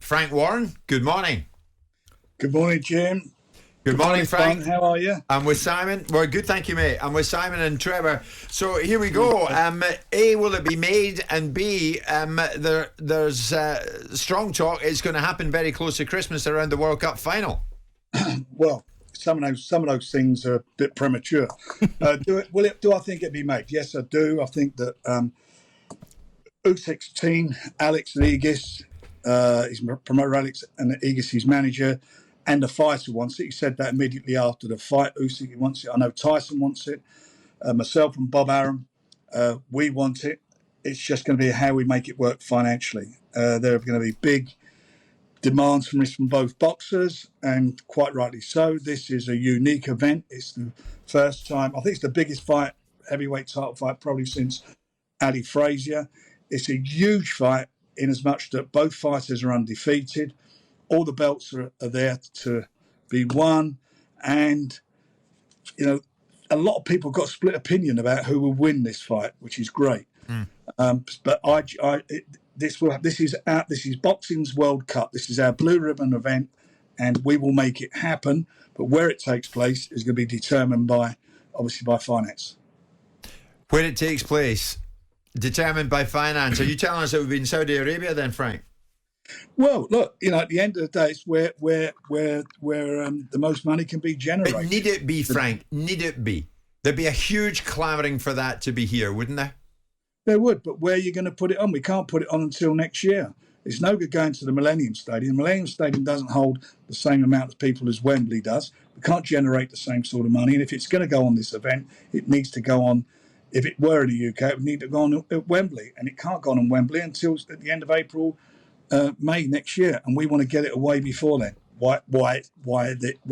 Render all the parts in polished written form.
Frank Warren, good morning. Good morning, Jim. Good morning, Frank. How are you? I'm with Simon. Well, good, thank you, mate. I'm with Simon and Trevor. So here we go. A, will it be made? And B, there's strong talk. It's going to happen very close to Christmas around the World Cup final. Well, some of those things are a bit premature. Do I think it'd be made? Yes, I do. I think that Usyk's team, Alex and Aegis, his promoter Alex and Aegis, his manager, and the fighter wants it. He said that immediately after the fight. Usyk wants it. I know Tyson wants it. Myself and Bob Arum, we want it. It's just going to be how we make it work financially. There are going to be big demands from both boxers, and quite rightly so. This is a unique event. It's the first time. I think it's the biggest fight, heavyweight title fight, probably since Ali Frazier. It's a huge fight in as much that both fighters are undefeated. All the belts are there to be won. And, you know, a lot of people got a split opinion about who will win this fight, which is great. But this is boxing's World Cup. This is our blue ribbon event, and we will make it happen. But where it takes place is going to be determined obviously by finance. Where it takes place, determined by finance. Are you telling us it would be in Saudi Arabia then, Frank? Well, look, at the end of the day, it's where the most money can be generated. But need it be, Frank? Need it be? There'd be a huge clamouring for that to be here, wouldn't there? There would, but where are you going to put it on? We can't put it on until next year. It's no good going to the Millennium Stadium. The Millennium Stadium doesn't hold the same amount of people as Wembley does. We can't generate the same sort of money. And if it's going to go on this event, it needs to go on. If it were in the UK, it would need to go on at Wembley. And it can't go on Wembley until at the end of April, May next year, and we want to get it away before then. Why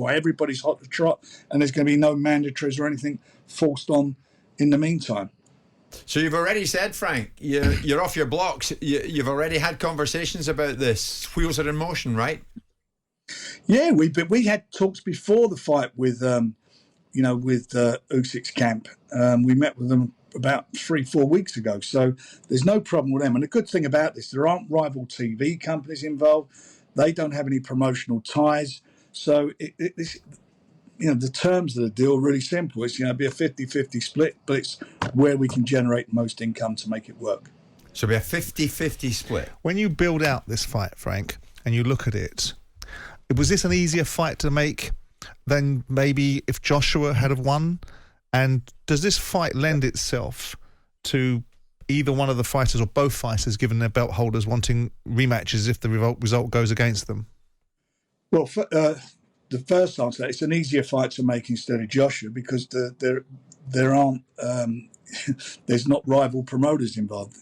everybody's hot to trot, and there's going to be no mandatories or anything forced on in the meantime. So you've already said, Frank, you're off your blocks. You've already had conversations about this. Wheels are in motion, right? Yeah, we had talks before the fight with Usyk's camp. We met with them about 3-4 weeks ago. So there's no problem with them. And the good thing about this, there aren't rival TV companies involved. They don't have any promotional ties. So the terms of the deal are really simple. It's going to be a 50-50 split, but it's where we can generate the most income to make it work. So it'll be a 50-50 split. When you build out this fight, Frank, and you look at it, was this an easier fight to make than maybe if Joshua had have won? And does this fight lend itself to either one of the fighters or both fighters, given their belt holders, wanting rematches if the result goes against them? Well, the first answer, it's an easier fight to make instead of Joshua because there aren't there's not rival promoters involved.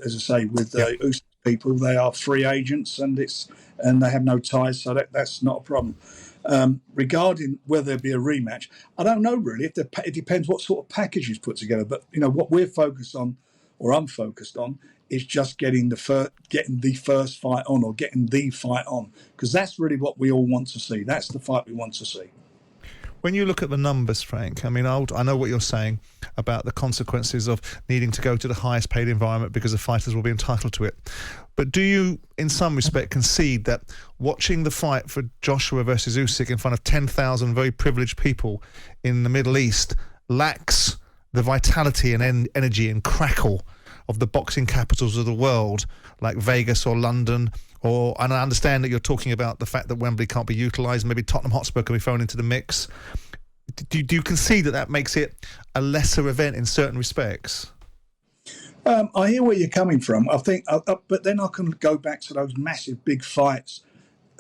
As I say, with Usyk people, they are free agents and they have no ties, so that's not a problem. Regarding whether there be a rematch, I don't know really. It depends what sort of package is put together. But what we're focused on, or I'm focused on, is just getting the first fight on, or getting the fight on, because that's really what we all want to see. That's the fight we want to see. When you look at the numbers, Frank, I mean, I know what you're saying about the consequences of needing to go to the highest paid environment because the fighters will be entitled to it. But do you, in some respect, concede that watching the fight for Joshua versus Usyk in front of 10,000 very privileged people in the Middle East lacks the vitality and energy and crackle of the boxing capitals of the world, like Vegas or London? And I understand that you're talking about the fact that Wembley can't be utilised. Maybe Tottenham Hotspur can be thrown into the mix. Do you concede that makes it a lesser event in certain respects? I hear where you're coming from. I think, but then I can go back to those massive big fights.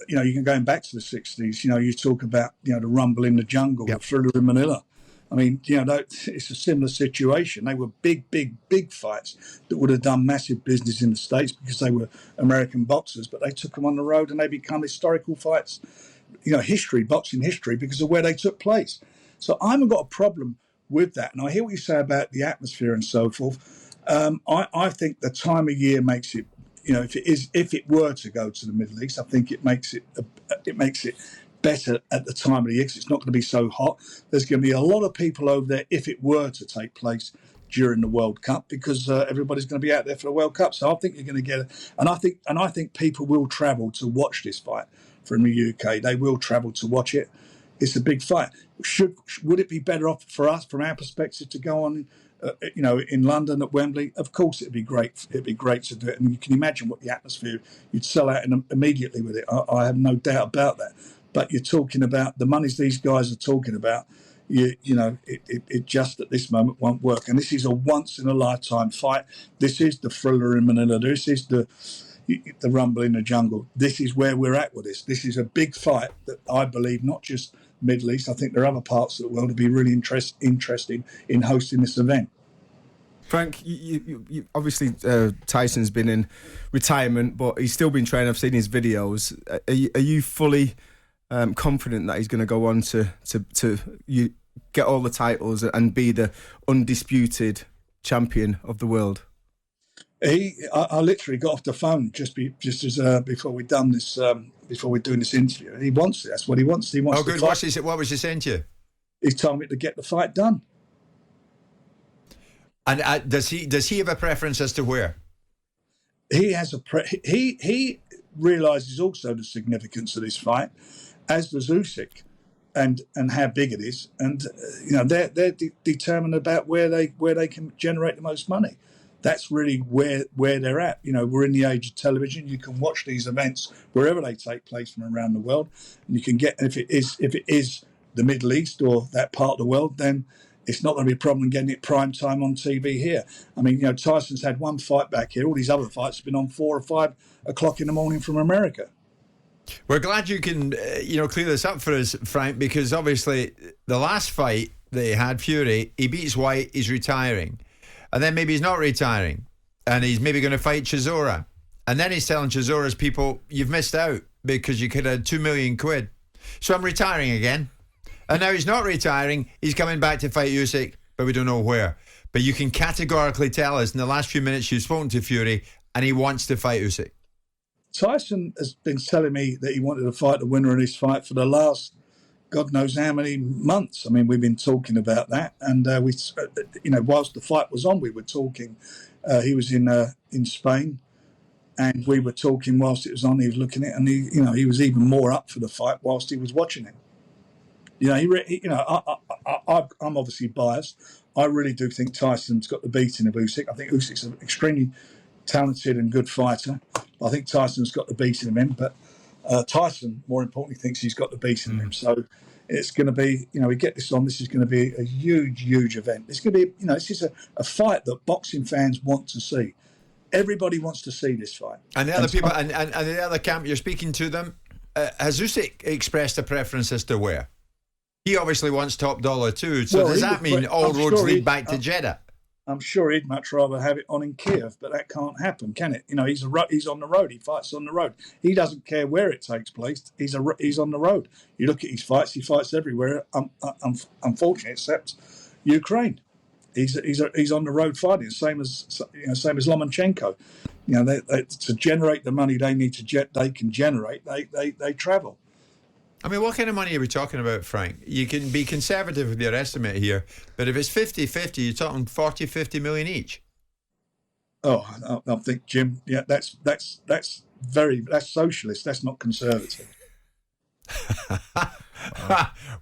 You can go back to the 60s. You talk about the Rumble in the Jungle, the Thriller in Manila. I mean, it's a similar situation. They were big, big, big fights that would have done massive business in the States because they were American boxers, but they took them on the road and they become historical fights, boxing history, because of where they took place. So I haven't got a problem with that. And I hear what you say about the atmosphere and so forth. I think the time of year makes it, if it were to go to the Middle East, I think it makes it better at the time of the year because it's not going to be so hot. There's going to be a lot of people over there if it were to take place during the World Cup because everybody's going to be out there for the World Cup. So I think you're going to get and I think people will travel to watch this fight from the UK. They will travel to watch it. It's a big fight. Would it be better off for us, from our perspective, to go on, in London at Wembley? Of course, it'd be great. It'd be great to do it, and you can imagine what the atmosphere. You'd sell out immediately with it. I have no doubt about that. But you're talking about the monies these guys are talking about. It just at this moment won't work. And this is a once in a lifetime fight. This is the thriller in Manila. This is the rumble in the jungle. This is where we're at with this. This is a big fight that I believe, not just Middle East, I think there are other parts of the world to be really interested in hosting this event. Frank, you obviously Tyson's been in retirement, but he's still been training. I've seen his videos. Are you fully confident that he's going to go on to get all the titles and be the undisputed champion of the world? I literally got off the phone just as before we'd done this, before we're doing this interview. He wants it. That's what he wants. He wants. Oh, good. What was he saying to you? He's told me to get the fight done. And does he have a preference as to where? He has he realises also the significance of this fight, as does Usyk, and how big it is, and they're determined about where they can generate the most money. That's really where they're at. We're in the age of television. You can watch these events wherever they take place from around the world, and you can get, if it is the Middle East or that part of the world, then it's not going to be a problem getting it prime time on TV here. I mean, Tyson's had one fight back here. All these other fights have been on 4 or 5 o'clock in the morning from America. We're glad you can, clear this up for us, Frank, because obviously the last fight that he had, Fury, he beats White, he's retiring. And then maybe he's not retiring. And he's maybe going to fight Chisora. And then he's telling Chisora's people, you've missed out because you could have £2 million. So I'm retiring again. And now he's not retiring. He's coming back to fight Usyk, but we don't know where. But you can categorically tell us in the last few minutes you've spoken to Fury and he wants to fight Usyk. Tyson has been telling me that he wanted to fight the winner of this fight for the last God knows how many months. I mean, we've been talking about that, and whilst the fight was on, we were talking. He was in Spain, and we were talking whilst it was on. He was looking at it, and he was even more up for the fight whilst he was watching it. I'm obviously biased. I really do think Tyson's got the beating of Usyk. I think Usyk's an extremely talented and good fighter. I think Tyson's got the beating of him, but Tyson, more importantly, thinks he's got the beating of him. So it's going to be, we get this on. This is going to be a huge, huge event. It's going to be, this is a fight that boxing fans want to see. Everybody wants to see this fight. And the other people, and the other camp, you're speaking to them. Has Usyk expressed a preference as to where? He obviously wants top dollar too. So does that mean all roads lead back to Jeddah? I'm sure he'd much rather have it on in Kiev, but that can't happen, can it? He's on the road. He fights on the road. He doesn't care where it takes place. He's on the road. You look at his fights. He fights everywhere. Unfortunately, except Ukraine. He's on the road fighting. Same as Lomachenko. To generate the money they need they can generate. They travel. I mean, what kind of money are we talking about, Frank? You can be conservative with your estimate here, but if it's 50-50, you're talking 40-50 million each. Oh, I think, Jim, that's socialist. That's not conservative.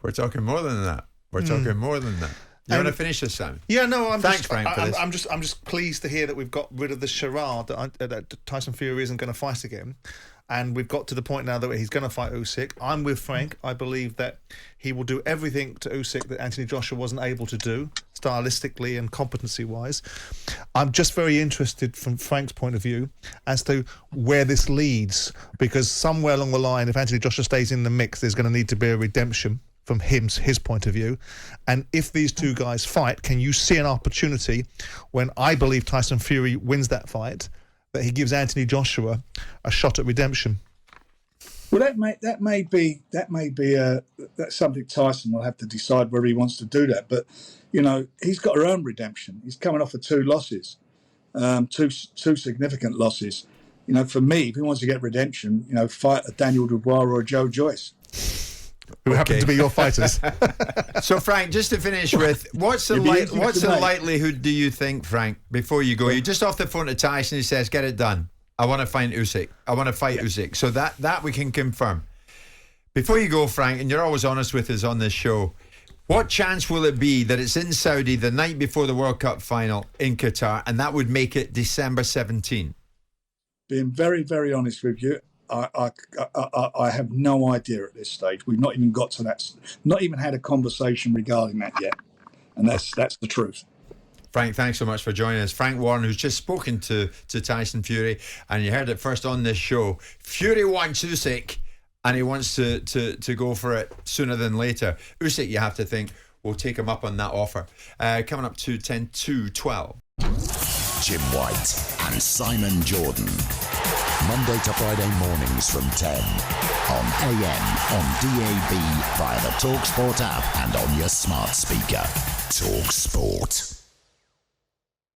We're talking more than that. Talking more than that. You want to finish this, Sam? Yeah, no. Thanks, Frank, for this. I'm just pleased to hear that we've got rid of the charade that Tyson Fury isn't going to fight again. And we've got to the point now that he's going to fight Usyk. I'm with Frank. I believe that he will do everything to Usyk that Anthony Joshua wasn't able to do, stylistically and competency-wise. I'm just very interested from Frank's point of view as to where this leads, because somewhere along the line, if Anthony Joshua stays in the mix, there's going to need to be a redemption from his point of view. And if these two guys fight, can you see an opportunity when I believe Tyson Fury wins that fight, that he gives Anthony Joshua a shot at redemption? Well, that may be that's something Tyson will have to decide whether he wants to do that. But he's got to earn redemption. He's coming off of 2 losses, two significant losses. For me, if he wants to get redemption, fight a Daniel Dubois or a Joe Joyce. who happen to be your fighters. So, Frank, just to finish with, what's the likelihood, do you think, Frank, before you go? You're just off the phone to Tyson. He says, get it done. I want to fight Usyk. Usyk. So that we can confirm. Before you go, Frank, and you're always honest with us on this show, what chance will it be that it's in Saudi the night before the World Cup final in Qatar, and that would make it December 17? Being very, very honest with you, I have no idea at this stage. We've not even got to that, not even had a conversation regarding that yet. And that's the truth. Frank, thanks so much for joining us. Frank Warren, who's just spoken to Tyson Fury, and you heard it first on this show. Fury wants Usyk, and he wants to go for it sooner than later. Usyk, you have to think, will take him up on that offer. Coming up to 10-2-12. Jim White and Simon Jordan. Monday to Friday mornings from 10 on AM, on DAB, via the talkSPORT app and on your smart speaker. talkSPORT.